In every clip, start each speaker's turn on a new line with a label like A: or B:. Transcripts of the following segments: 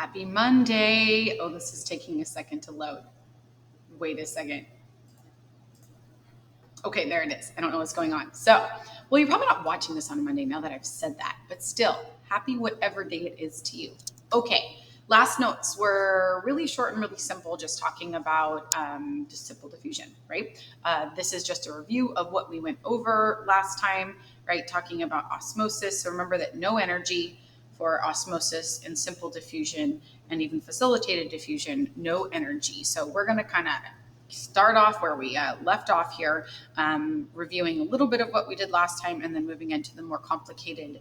A: Happy Monday. Oh, this is taking a second to load. Wait a second. Okay, there it is. I don't know what's going on. So, well, you're probably not watching this on a Monday now that I've said that, but still, happy whatever day it is to you. Okay, last notes were really short and really simple, just talking about just simple diffusion, right? This is just a review of what we went over last time, right? Talking about osmosis. So remember that no energy for osmosis and simple diffusion and even facilitated diffusion, no energy. So we're going to kind of start off where we left off here, reviewing a little bit of what we did last time and then moving into the more complicated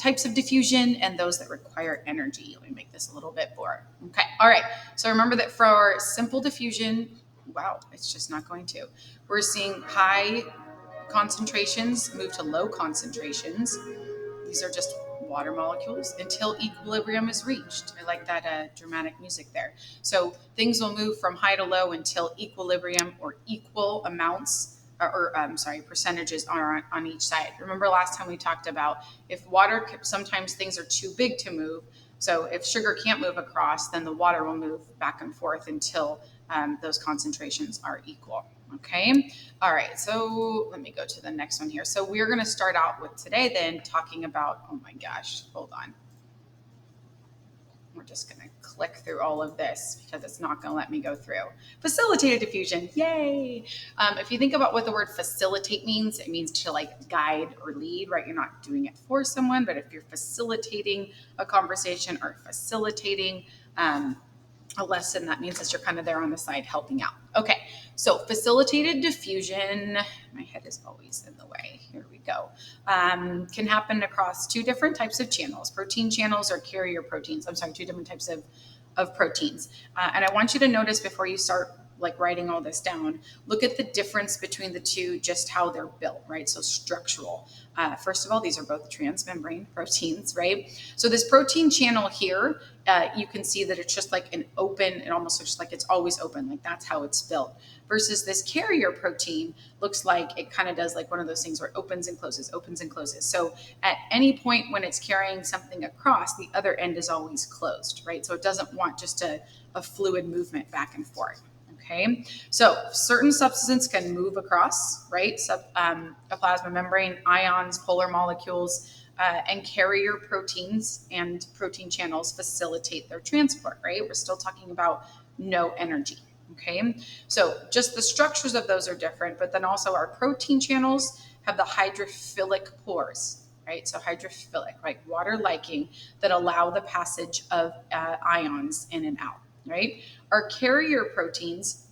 A: types of diffusion and those that require energy. Let me make this a little bit more. Okay. All right. So remember that for simple diffusion, wow, it's just not going to. We're seeing high concentrations move to low concentrations. These are just water molecules until equilibrium is reached. I like that dramatic music there. So things will move from high to low until equilibrium or equal amounts percentages on each side. Remember last time we talked about if water, sometimes things are too big to move. So if sugar can't move across, then the water will move back and forth until those concentrations are equal. Okay. All right. So let me go to the next one here. So we're going to start out with today then talking about, oh my gosh, hold on. We're just going to click through all of this because it's not going to let me go through. Facilitated diffusion. Yay. If you think about what the word facilitate means, it means to like guide or lead, right? You're not doing it for someone, but if you're facilitating a conversation or facilitating a lesson, that means that you're kind of there on the side helping out. Okay, so facilitated diffusion, my head is always in the way, here we go, can happen across two different types of channels, protein channels or carrier proteins. Two different types of proteins. And I want you to notice before you start like writing all this down, look at the difference between the two, just how they're built, right? So structural. First of all, these are both transmembrane proteins, right? So this protein channel here, you can see that it's just like an open, it almost looks like it's always open, like that's how it's built. Versus this carrier protein looks like it kind of does like one of those things where it opens and closes, opens and closes. So at any point when it's carrying something across, the other end is always closed, right? So it doesn't want just a fluid movement back and forth. Okay, so certain substances can move across, right? A plasma membrane, ions, polar molecules, and carrier proteins and protein channels facilitate their transport, right? We're still talking about no energy. Okay, so just the structures of those are different, but then also our protein channels have the hydrophilic pores, right? So hydrophilic, like water liking, that allow the passage of ions in and out, right? Our carrier proteins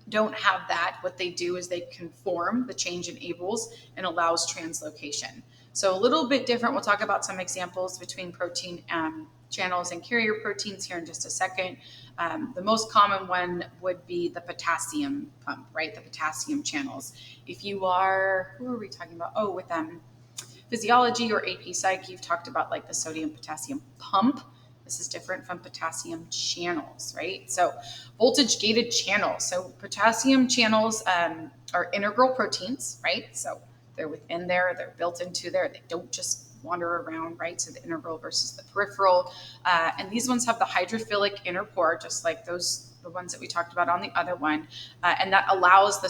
A: don't have that. What they do is they conform the change enables and allows translocation. So a little bit different. We'll talk about some examples between protein channels and carrier proteins here in just a second. The most common one would be the potassium pump, right? The potassium channels. If you are, who are we talking about? Oh, with physiology or AP Psych, you've talked about like the sodium potassium pump. This is different from potassium channels, right? So voltage gated channels. So potassium channels are integral proteins, right? So they're within there, they're built into there. They don't just wander around, right? So the integral versus the peripheral. And these ones have the hydrophilic inner pore, just like the ones that we talked about on the other one. And that allows the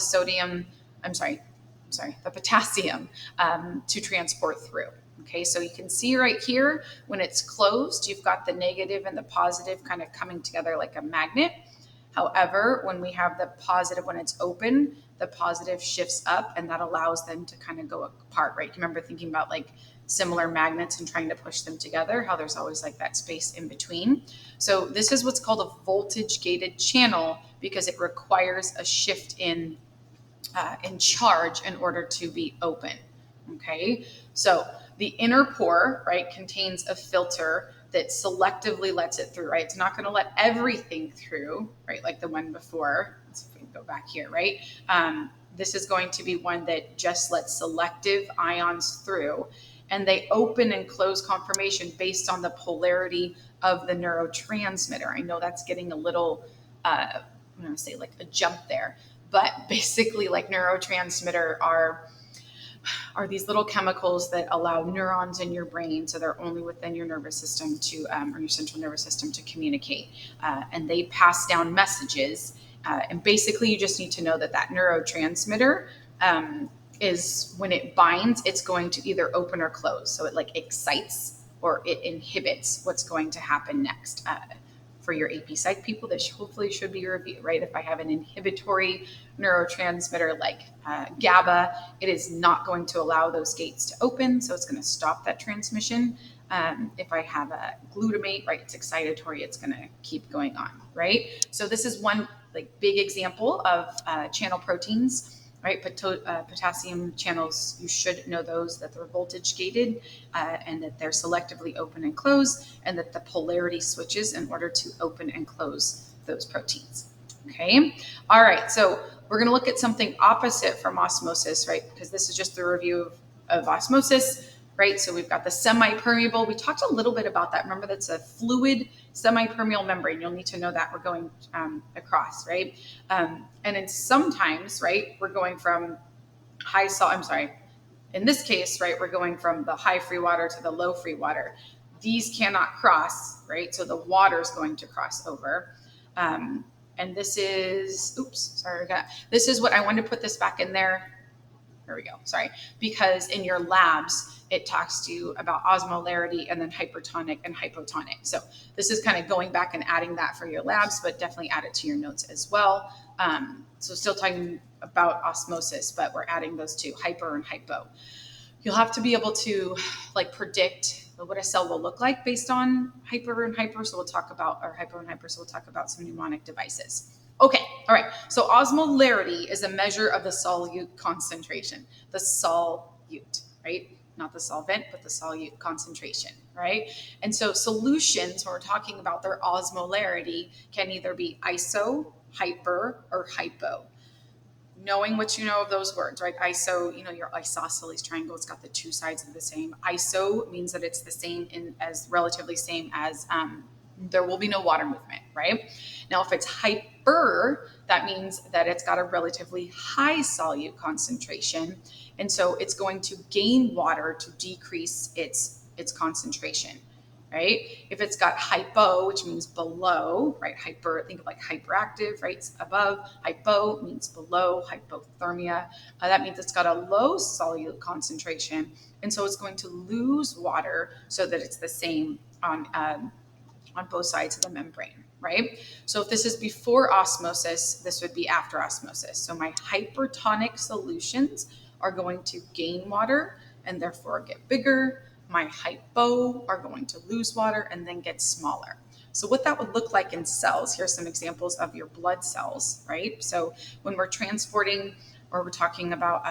A: the potassium to transport through. Okay, so you can see right here, when it's closed, you've got the negative and the positive kind of coming together like a magnet. However, when we have the positive, when it's open, the positive shifts up and that allows them to kind of go apart, right? You remember thinking about like similar magnets and trying to push them together, how there's always like that space in between. So this is what's called a voltage gated channel because it requires a shift in charge in order to be open. Okay, so the inner pore, right, contains a filter that selectively lets it through, right? It's not going to let everything through, right, like the one before. Let's see if we can go back here, right? This is going to be one that just lets selective ions through, and they open and close conformation based on the polarity of the neurotransmitter. I know that's getting a little, I'm going to say like a jump there, but basically like neurotransmitter are are these little chemicals that allow neurons in your brain, so they're only within your nervous system to, or your central nervous system to communicate. And they pass down messages. And basically, you just need to know that that neurotransmitter is when it binds, it's going to either open or close. So it like excites or it inhibits what's going to happen next. For your AP Psych people, this hopefully should be your review, right? If I have an inhibitory neurotransmitter like GABA, it is not going to allow those gates to open, so it's going to stop that transmission. If I have a glutamate, right, it's excitatory, it's going to keep going on, right? So this is one like big example of channel proteins. Right, potassium channels, you should know those, that they're voltage gated and that they're selectively open and close, and that the polarity switches in order to open and close those proteins. Okay, all right, so we're going to look at something opposite from osmosis, right, because this is just the review of osmosis. Right, so we've got the semi-permeable. We talked a little bit about that. Remember, that's a fluid semi-permeable membrane. You'll need to know that we're going across, right? And then sometimes, right, we're going from high salt. In this case, right, we're going from the high free water to the low free water. These cannot cross, right? So the water is going to cross over. And this is, this is what I wanted to put this back in there. There we go. Sorry. Because in your labs, it talks to you about osmolarity and then hypertonic and hypotonic. So this is kind of going back and adding that for your labs, but definitely add it to your notes as well. So still talking about osmosis, but we're adding those two, hyper and hypo. You'll have to be able to like predict what a cell will look like based on hyper and hyper. So we'll talk about, or hypo and hyper. So we'll talk about some mnemonic devices. Okay, all right. So osmolarity is a measure of the solute concentration, the solute, right? Not the solvent, but the solute concentration, right? And so solutions, when we're talking about their osmolarity, can either be iso, hyper, or hypo. Knowing what you know of those words, right? Iso, you know, your isosceles triangle, it's got the two sides of the same. Iso means that it's the same as relatively same as there will be no water movement, right? Now, if it's hyper, that means that it's got a relatively high solute concentration. And so it's going to gain water to decrease its concentration, right? If it's got hypo, which means below, right? Hyper, think of like hyperactive, right? It's above. Hypo means below, hypothermia. That means it's got a low solute concentration. And so it's going to lose water so that it's the same on both sides of the membrane, right? So if this is before osmosis, this would be after osmosis. So my hypertonic solutions are going to gain water and therefore get bigger. My hypo are going to lose water and then get smaller. So what that would look like in cells, here's some examples of your blood cells, right? So when we're transporting, or we're talking about,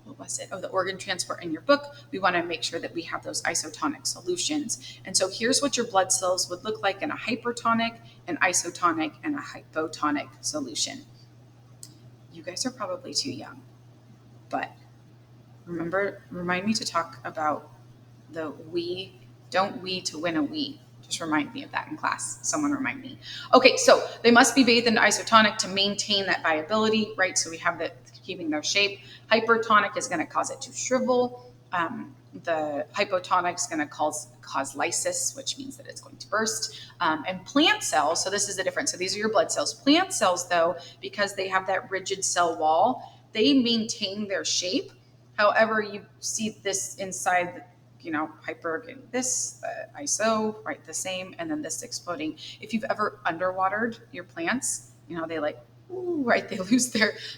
A: the organ transport in your book, we want to make sure that we have those isotonic solutions. And so here's what your blood cells would look like in a hypertonic, an isotonic, and a hypotonic solution. You guys are probably too young, but remind me to talk about the we, don't we to win a we. Just remind me of that in class. Someone remind me. Okay, so they must be bathed in isotonic to maintain that viability, right? So we have that keeping their shape. Hypertonic is going to cause it to shrivel. The hypotonic is going to cause lysis, which means that it's going to burst. And plant cells, so this is the difference. So these are your blood cells. Plant cells, though, because they have that rigid cell wall, they maintain their shape. However, you see this inside hyper, this, iso, right, the same, and then this exploding. If you've ever underwatered your plants, they right,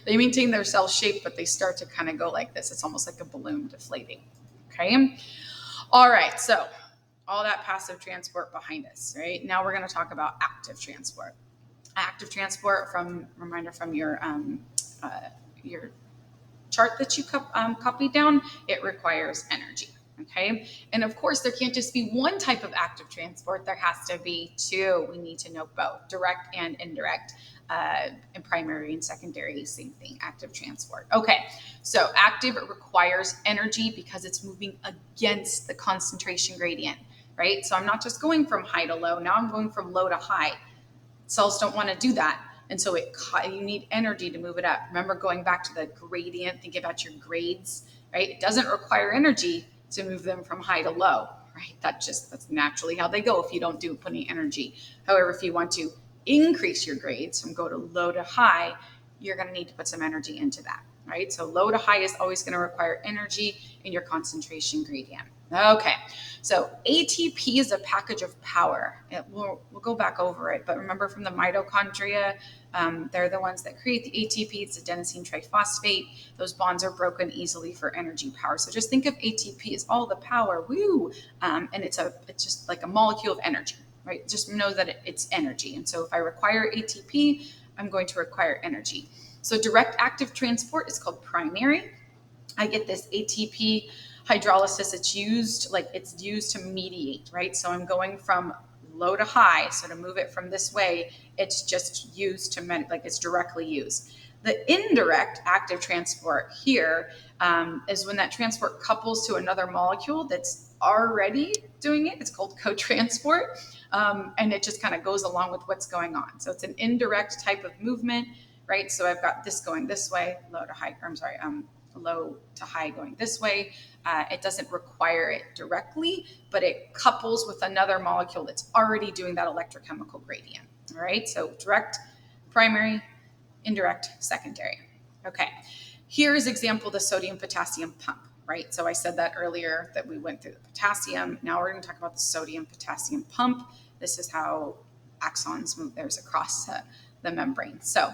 A: they maintain their cell shape, but they start to kind of go like this. It's almost like a balloon deflating. Okay. All right. So all that passive transport behind us, right? Now we're going to talk about active transport. Active transport, from your chart that you copied down, it requires energy. Okay. And of course, there can't just be one type of active transport. There has to be two. We need to know both, direct and indirect, and primary and secondary, same thing, active transport. Okay. So active requires energy because it's moving against the concentration gradient, right? So I'm not just going from high to low. Now I'm going from low to high. Cells don't want to do that. And so you need energy to move it up. Remember, going back to the gradient, think about your grades right? It doesn't require energy to move them from high to low, right? That's naturally how they go if you don't put any energy. However, if you want to increase your grades from go to low to high, you're going to need to put some energy into that, right? So low to high is always going to require energy in your concentration gradient. Okay, so ATP is a package of power. We'll go back over it, but remember from the mitochondria, they're the ones that create the ATP. It's adenosine triphosphate. Those bonds are broken easily for energy power. So just think of ATP as all the power, and it's just like a molecule of energy, right? Just know that it's energy. And so if I require ATP, I'm going to require energy. So direct active transport is called primary. I get this ATP hydrolysis. It's used to mediate, right? So I'm going from low to high. So to move it from this way, it's just used to it's directly used. The indirect active transport here is when that transport couples to another molecule that's already doing it. It's called co-transport. And it just kind of goes along with what's going on. So it's an indirect type of movement, right? So I've got this going this way, low to high going this way. It doesn't require it directly, but it couples with another molecule that's already doing that electrochemical gradient. All right, so direct, primary, indirect, secondary. Okay, here's example the sodium-potassium pump, right? So I said that earlier that we went through the potassium. Now we're going to talk about the sodium-potassium pump. This is how axons move theirs across the membrane. So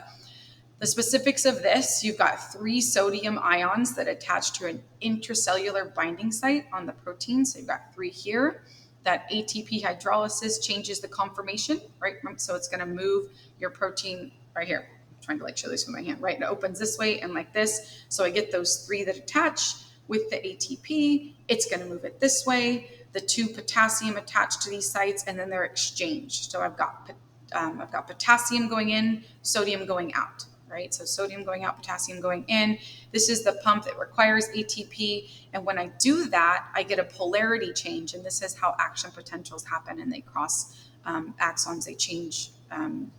A: the specifics of this, you've got 3 sodium ions that attach to an intracellular binding site on the protein. So you've got 3 here. That ATP hydrolysis changes the conformation, right? So it's going to move your protein right here. I'm trying to show this with my hand, right? It opens this way and like this. So I get those 3 that attach with the ATP. It's going to move it this way. The 2 potassium attached to these sites, and then they're exchanged. So I've got potassium going in, sodium going out. Right? So sodium going out, potassium going in. This is the pump that requires ATP. And when I do that, I get a polarity change. And this is how action potentials happen. And they cross axons. They change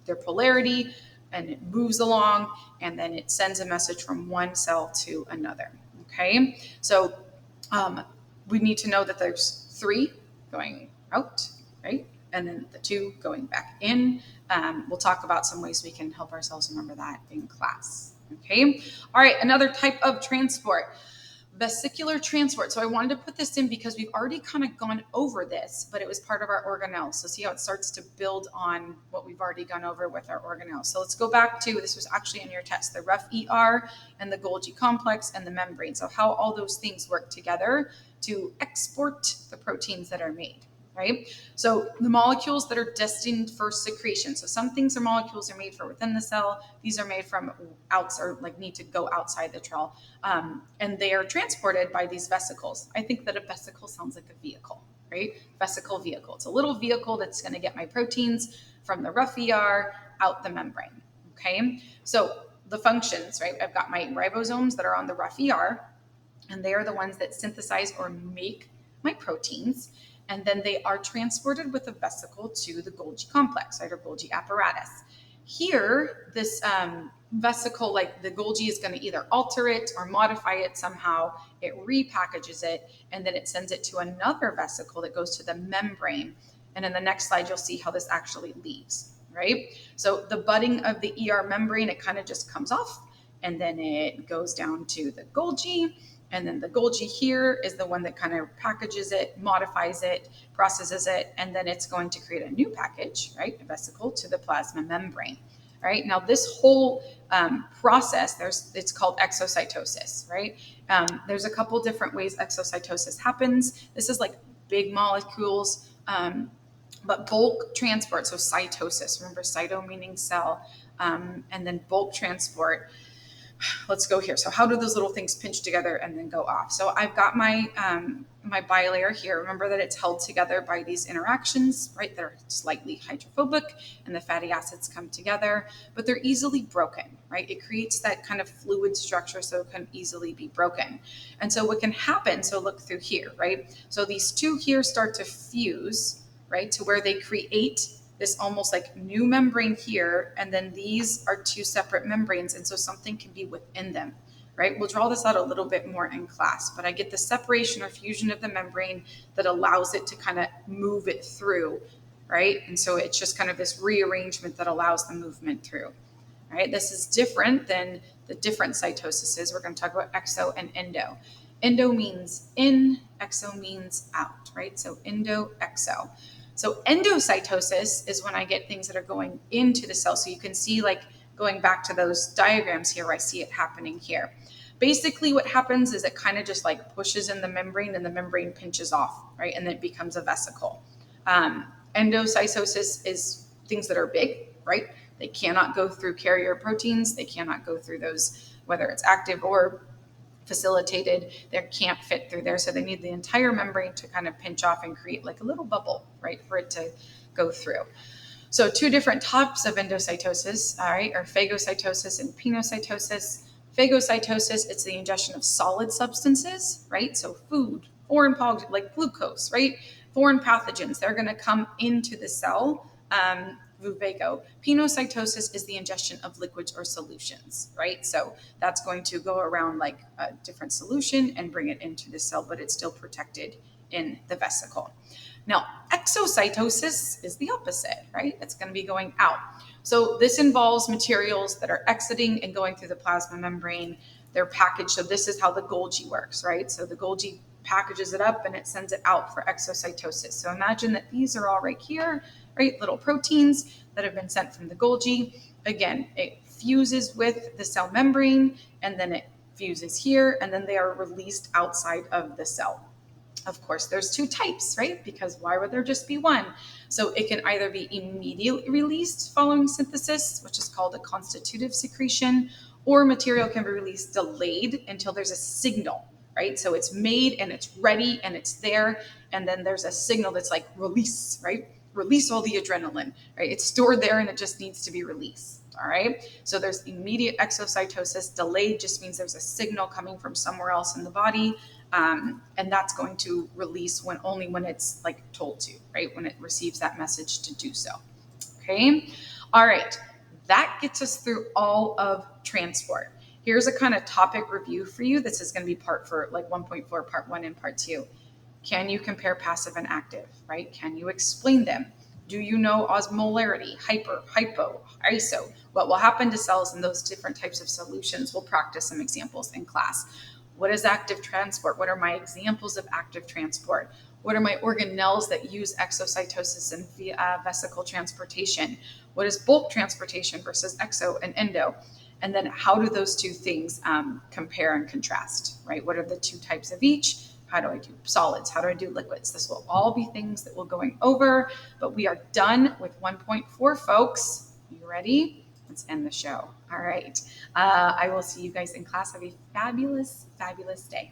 A: their polarity, and it moves along. And then it sends a message from one cell to another. Okay. So we need to know that there's 3 going out, right? And then the 2 going back in. We'll talk about some ways we can help ourselves remember that in class. Okay. All right. Another type of transport, vesicular transport. So I wanted to put this in because we've already kind of gone over this, but it was part of our organelles. So see how it starts to build on what we've already gone over with our organelles. So let's go back to, this was actually in your test, the rough ER and the Golgi complex and the membrane. So how all those things work together to export the proteins that are made. Right? So the molecules that are destined for secretion. So some things molecules are made for within the cell. These are made from outside, need to go outside the cell. And they are transported by these vesicles. I think that a vesicle sounds like a vehicle, right? Vesicle vehicle. It's a little vehicle that's going to get my proteins from the rough ER out the membrane. Okay. So the functions, right? I've got my ribosomes that are on the rough ER, and they are the ones that synthesize or make my proteins. And then they are transported with a vesicle to the Golgi complex, right, or Golgi apparatus. Here, this vesicle, the Golgi, is going to either alter it or modify it somehow. It repackages it, and then it sends it to another vesicle that goes to the membrane. And in the next slide, you'll see how this actually leaves, right? So the budding of the ER membrane, it kind of just comes off, and then it goes down to the Golgi. And then the Golgi here is the one that kind of packages it, modifies it, processes it, and then it's going to create a new package, right, a vesicle, to the plasma membrane. Right? Now, this whole process, it's called exocytosis, right? There's a couple different ways exocytosis happens. This is like big molecules, but bulk transport, so cytosis, remember cyto meaning cell, and then bulk transport. Let's go here. So how do those little things pinch together and then go off? So I've got my my bilayer here. Remember that it's held together by these interactions, right? They're slightly hydrophobic, and the fatty acids come together, but they're easily broken, right? It creates that kind of fluid structure, so it can easily be broken. And so what can happen, so look through here, right? So these 2 here start to fuse, right, to where they create this almost like new membrane here, and then these are 2 separate membranes, and so something can be within them. right? We'll draw this out a little bit more in class, but I get the separation or fusion of the membrane that allows it to kind of move it through, right? And so it's just kind of this rearrangement that allows the movement through, right? This is different than the different cytoses. We're going to talk about exo and endo. Endo means in, exo means out, right? So endo, exo. So endocytosis is when I get things that are going into the cell. So you can see, like, going back to those diagrams here, where I see it happening here. Basically what happens is it kind of just like pushes in the membrane and the membrane pinches off, right? And then it becomes a vesicle. Endocytosis is things that are big, right? They cannot go through carrier proteins. They cannot go through those, whether it's active or facilitated. They can't fit through there. So they need the entire membrane to kind of pinch off and create like a little bubble, right, for it to go through. So two different types of endocytosis, all right, are phagocytosis and pinocytosis. Phagocytosis, it's the ingestion of solid substances, right? So food, foreign like glucose, right? Foreign pathogens, they're going to come into the cell. Vuvago. Pinocytosis is the ingestion of liquids or solutions, right? So that's going to go around like a different solution and bring it into the cell, but it's still protected in the vesicle. Now, exocytosis is the opposite, right? It's going to be going out. So this involves materials that are exiting and going through the plasma membrane. They're packaged. So this is how the Golgi works, right? So the Golgi packages it up and it sends it out for exocytosis. So imagine that these are all right here, right? Little proteins that have been sent from the Golgi. Again, it fuses with the cell membrane and then it fuses here and then they are released outside of the cell. Of course, there's two types, right? Because why would there just be one? So it can either be immediately released following synthesis, which is called a constitutive secretion, or material can be released delayed until there's a signal, right? So it's made and it's ready and it's there, and then there's a signal that's like release, right? Release all the adrenaline, right? It's stored there and it just needs to be released. All right. So there's immediate exocytosis. Delayed just means there's a signal coming from somewhere else in the body. And that's going to release only when it's like told to, right? When it receives that message to do so. Okay. All right. That gets us through all of transport. Here's a kind of topic review for you. This is going to be part for like 1.4, part 1 and part 2. Can you compare passive and active, right? Can you explain them? Do you know osmolarity, hypo, iso? What will happen to cells in those different types of solutions? We'll practice some examples in class. What is active transport? What are my examples of active transport? What are my organelles that use exocytosis and vesicle transportation? What is bulk transportation versus exo and endo? And then how do those two things compare and contrast, right? What are the two types of each? How do I do solids? How do I do liquids? This will all be things that we're going over, but we are done with 1.4, folks. You ready? Let's end the show. All right. I will see you guys in class. Have a fabulous, fabulous day.